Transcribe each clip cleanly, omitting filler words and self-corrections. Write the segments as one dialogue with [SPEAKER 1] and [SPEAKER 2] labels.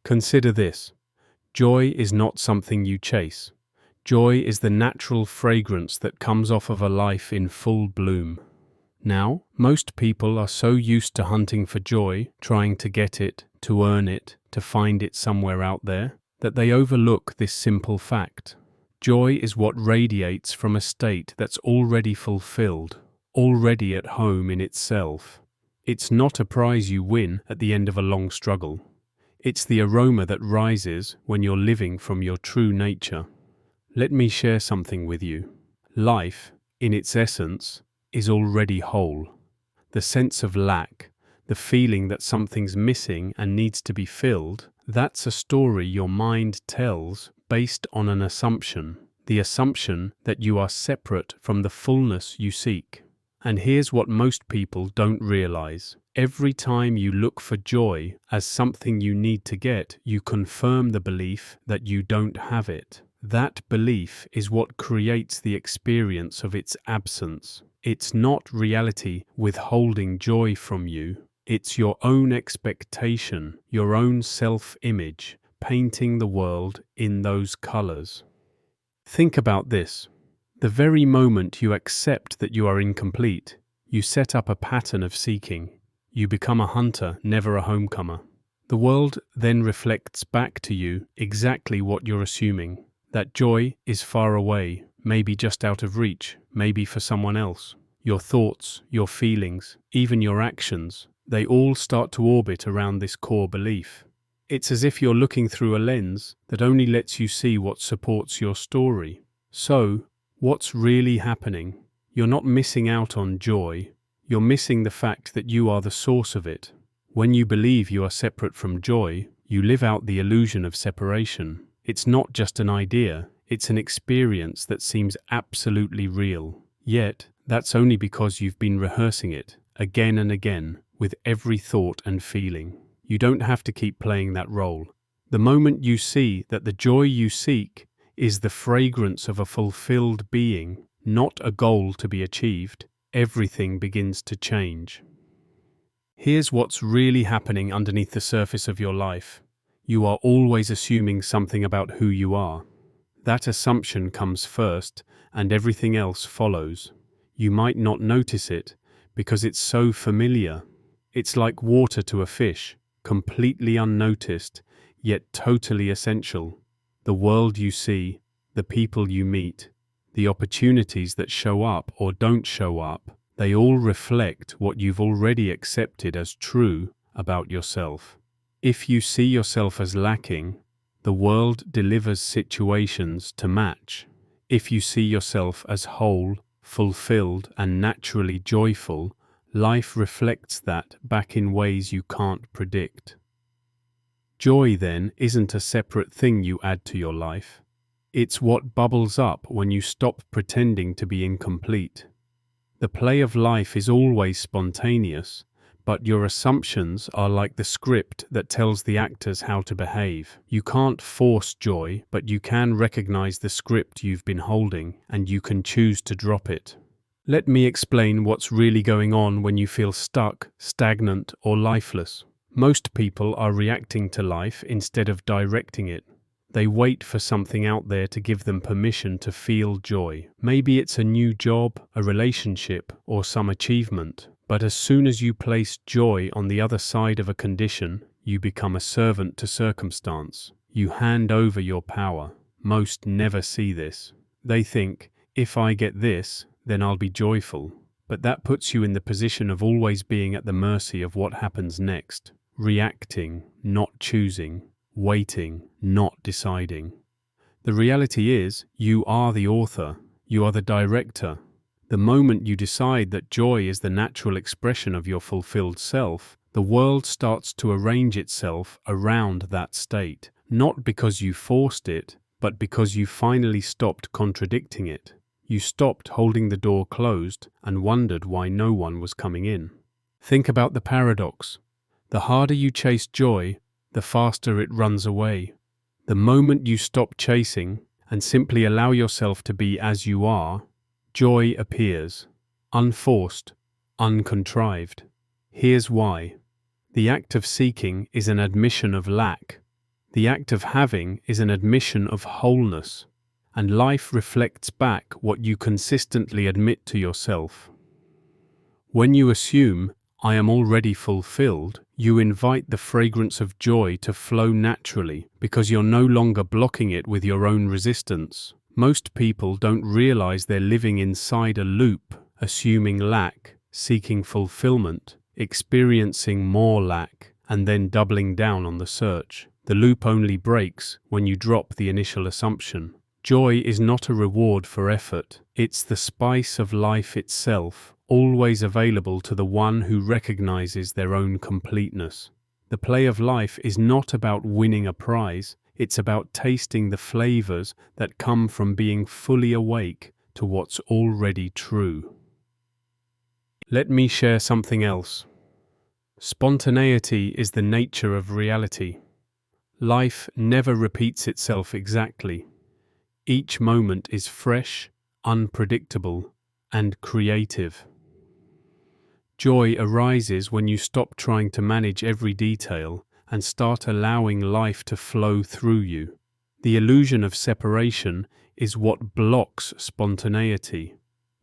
[SPEAKER 1] Consider this. Joy is not something you chase. Joy is the natural fragrance that comes off of a life in full bloom. Now, most people are so used to hunting for joy, trying to get it, to earn it, to find it somewhere out there, that they overlook this simple fact. Joy is what radiates from a state that's already fulfilled, already at home in itself. It's not a prize you win at the end of a long struggle. It's the aroma that rises when you're living from your true nature. Let me share something with you. Life, in its essence, is already whole. The sense of lack, the feeling that something's missing and needs to be filled, that's a story your mind tells based on an assumption, the assumption that you are separate from the fullness you seek. And here's what most people don't realize. Every time you look for joy as something you need to get, you confirm the belief that you don't have it. That belief is what creates the experience of its absence. It's not reality withholding joy from you. It's your own expectation, your own self-image, painting the world in those colors. Think about this. The very moment you accept that you are incomplete, you set up a pattern of seeking. You become a hunter, never a homecomer. The world then reflects back to you exactly what you're assuming. That joy is far away, maybe just out of reach, maybe for someone else. Your thoughts, your feelings, even your actions, they all start to orbit around this core belief. It's as if you're looking through a lens that only lets you see what supports your story. So, what's really happening? You're not missing out on joy. You're missing the fact that you are the source of it. When you believe you are separate from joy, you live out the illusion of separation. It's not just an idea, it's an experience that seems absolutely real. Yet, that's only because you've been rehearsing it, again and again, with every thought and feeling. You don't have to keep playing that role. The moment you see that the joy you seek is the fragrance of a fulfilled being, not a goal to be achieved, everything begins to change. Here's what's really happening underneath the surface of your life. You are always assuming something about who you are. That assumption comes first, and everything else follows. You might not notice it, because it's so familiar. It's like water to a fish, completely unnoticed, yet totally essential. The world you see, the people you meet, the opportunities that show up or don't show up, they all reflect what you've already accepted as true about yourself. If you see yourself as lacking, the world delivers situations to match. If you see yourself as whole, fulfilled, and naturally joyful, life reflects that back in ways you can't predict. Joy, then, isn't a separate thing you add to your life. It's what bubbles up when you stop pretending to be incomplete. The play of life is always spontaneous, but your assumptions are like the script that tells the actors how to behave. You can't force joy, but you can recognize the script you've been holding, and you can choose to drop it. Let me explain what's really going on when you feel stuck, stagnant, or lifeless. Most people are reacting to life instead of directing it. They wait for something out there to give them permission to feel joy. Maybe it's a new job, a relationship, or some achievement. But as soon as you place joy on the other side of a condition, you become a servant to circumstance. You hand over your power. Most never see this. They think, if I get this, then I'll be joyful. But that puts you in the position of always being at the mercy of what happens next. Reacting, not choosing. Waiting, not deciding. The reality is, you are the author. You are the director. The moment you decide that joy is the natural expression of your fulfilled self, the world starts to arrange itself around that state, not because you forced it, but because you finally stopped contradicting it. You stopped holding the door closed and wondered why no one was coming in. Think about the paradox. The harder you chase joy, the faster it runs away. The moment you stop chasing and simply allow yourself to be as you are, joy appears, unforced, uncontrived. Here's why. The act of seeking is an admission of lack. The act of having is an admission of wholeness, and life reflects back what you consistently admit to yourself. When you assume, "I am already fulfilled," you invite the fragrance of joy to flow naturally because you're no longer blocking it with your own resistance. Most people don't realize they're living inside a loop, assuming lack, seeking fulfillment, experiencing more lack, and then doubling down on the search. The loop only breaks when you drop the initial assumption. Joy is not a reward for effort. It's the spice of life itself, always available to the one who recognizes their own completeness. The play of life is not about winning a prize. It's about tasting the flavors that come from being fully awake to what's already true. Let me share something else. Spontaneity is the nature of reality. Life never repeats itself exactly. Each moment is fresh, unpredictable, and creative. Joy arises when you stop trying to manage every detail and start allowing life to flow through you. The illusion of separation is what blocks spontaneity.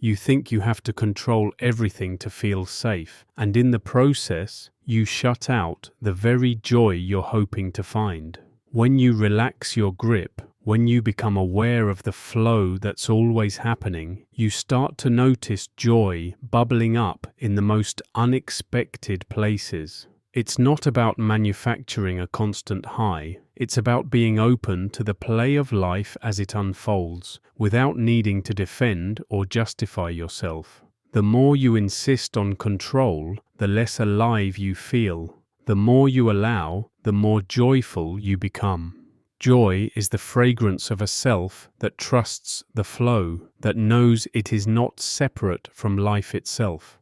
[SPEAKER 1] You think you have to control everything to feel safe, and in the process, you shut out the very joy you're hoping to find. When you relax your grip, when you become aware of the flow that's always happening, you start to notice joy bubbling up in the most unexpected places. It's not about manufacturing a constant high. It's about being open to the play of life as it unfolds, without needing to defend or justify yourself. The more you insist on control, the less alive you feel. The more you allow, the more joyful you become. Joy is the fragrance of a self that trusts the flow, that knows it is not separate from life itself.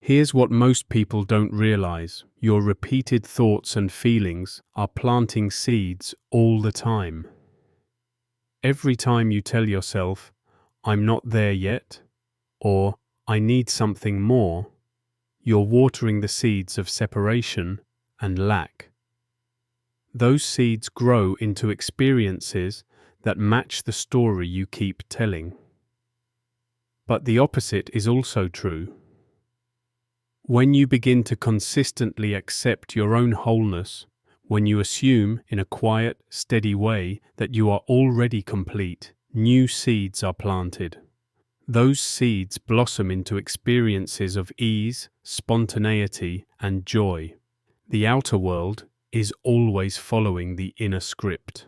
[SPEAKER 1] Here's what most people don't realize. Your repeated thoughts and feelings are planting seeds all the time. Every time you tell yourself, "I'm not there yet," or "I need something more," you're watering the seeds of separation and lack. Those seeds grow into experiences that match the story you keep telling. But the opposite is also true. When you begin to consistently accept your own wholeness, when you assume in a quiet, steady way that you are already complete, new seeds are planted. Those seeds blossom into experiences of ease, spontaneity, and joy. The outer world is always following the inner script.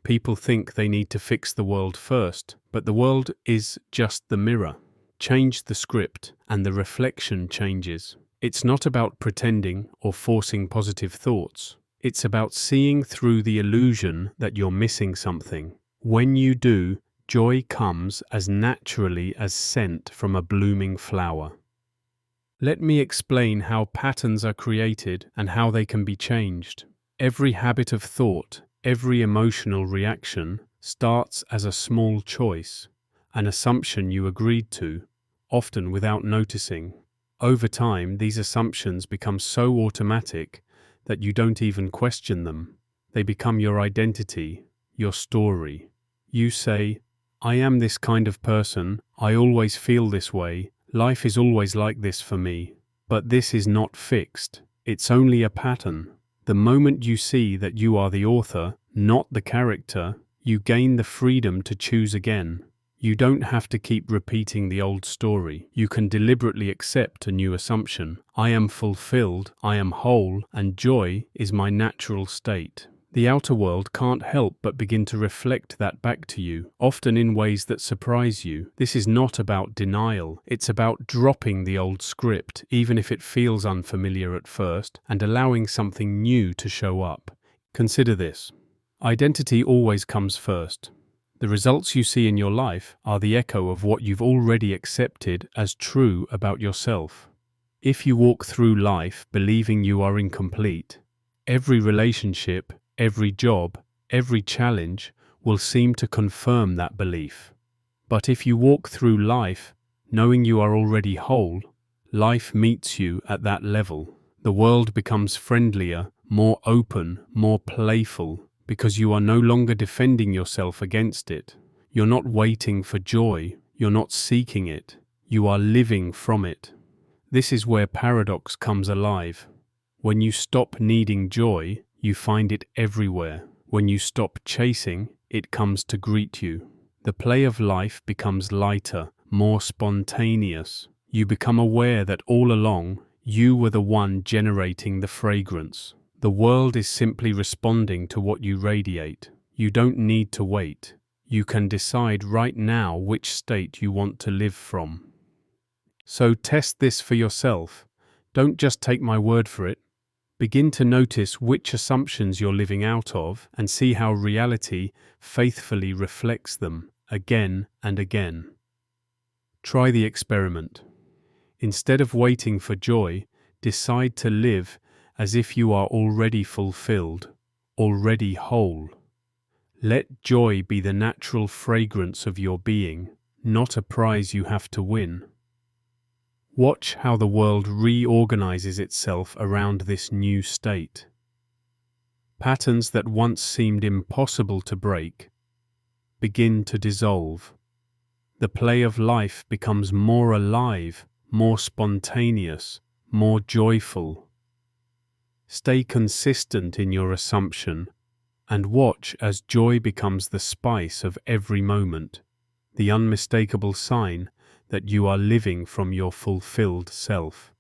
[SPEAKER 1] People think they need to fix the world first, but the world is just the mirror. Change the script, and the reflection changes. It's not about pretending or forcing positive thoughts. It's about seeing through the illusion that you're missing something. When you do, joy comes as naturally as scent from a blooming flower. Let me explain how patterns are created and how they can be changed. Every habit of thought, every emotional reaction starts as a small choice, an assumption you agreed to, often without noticing. Over time, these assumptions become so automatic that you don't even question them. They become your identity, your story. You say, "I am this kind of person, I always feel this way, life is always like this for me." But this is not fixed. It's only a pattern. The moment you see that you are the author, not the character, you gain the freedom to choose again. You don't have to keep repeating the old story. You can deliberately accept a new assumption. I am fulfilled, I am whole, and joy is my natural state. The outer world can't help but begin to reflect that back to you, often in ways that surprise you. This is not about denial. It's about dropping the old script, even if it feels unfamiliar at first, and allowing something new to show up. Consider this. Identity always comes first. The results you see in your life are the echo of what you've already accepted as true about yourself. If you walk through life believing you are incomplete, every relationship, every job, every challenge will seem to confirm that belief. But if you walk through life knowing you are already whole, life meets you at that level. The world becomes friendlier, more open, more playful, because you are no longer defending yourself against it. You're not waiting for joy, you're not seeking it, you are living from it. This is where paradox comes alive. When you stop needing joy, you find it everywhere. When you stop chasing, it comes to greet you. The play of life becomes lighter, more spontaneous. You become aware that all along, you were the one generating the fragrance. The world is simply responding to what you radiate. You don't need to wait. You can decide right now which state you want to live from. So test this for yourself. Don't just take my word for it. Begin to notice which assumptions you're living out of and see how reality faithfully reflects them again and again. Try the experiment. Instead of waiting for joy, decide to live as if you are already fulfilled, already whole. Let joy be the natural fragrance of your being, not a prize you have to win. Watch how the world reorganizes itself around this new state. Patterns that once seemed impossible to break begin to dissolve. The play of life becomes more alive, more spontaneous, more joyful. Stay consistent in your assumption and watch as joy becomes the spice of every moment, the unmistakable sign that you are living from your fulfilled self.